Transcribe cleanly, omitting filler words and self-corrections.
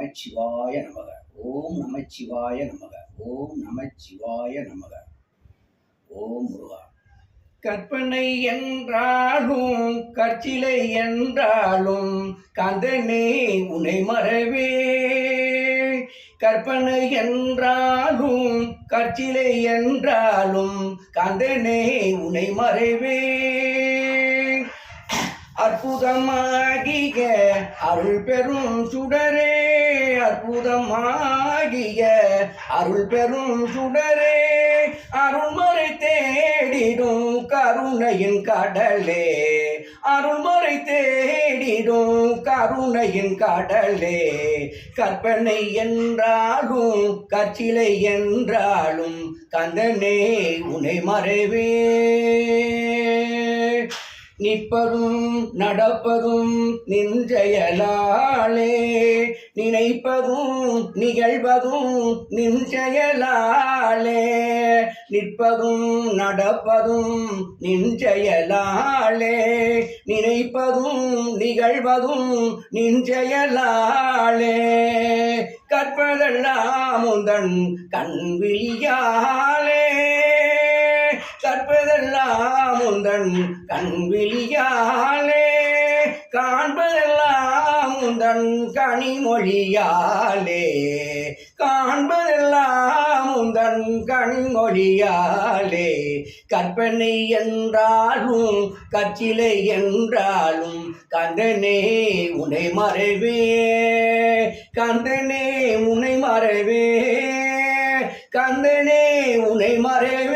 நமச்சிவாய நமக. ஓம் நமச்சிவாய நமக. ஓம் நமச்சிவாய நமக. ஓம் முருகா. கற்பனை என்றாலும் கற்சிலை என்றாலும் கந்தனே உனை மறவே. கற்பனை என்றாலும் கற்சிலை என்றாலும் கந்தனே உனை மறவே. அற்புதமாகிய அருள் பெரும் சுடரே, அற்புதமாகிய அருள் பெரும் சுடரே, அருள்முறை தேடிடும் கருணையின் கடலே, அருள்முறை தேடிடும் கருணையின் கடலே. கற்பனை என்றாலும் கற்சிலை என்றாலும் கந்தனே உனை மறவே. நிற்பதும் நடப்பதும் நின்செயலாலே, நினைப்பதும் நிகழ்வதும் நின்செயலாலே. நிற்பதும் நடப்பதும் நின்செயலாலே, நினைப்பதும் நிகழ்வதும் நின்செயலாலே. கற்பதெல்லாம் உந்தன் கண்விழியாலே, கற்பதெல்லாம் உந்தன் கண்விழியாலே, காண்பதெல்லாம் உந்தன் கனிமொழியாலே, காண்பதெல்லாம் உந்தன் கனிமொழியாலே. கற்பனை என்றாலும் கற்சிலை என்றாலும் கந்தனே உனை மறவே. கந்தனே உனை மறவே. கந்தனே உனை மறவே.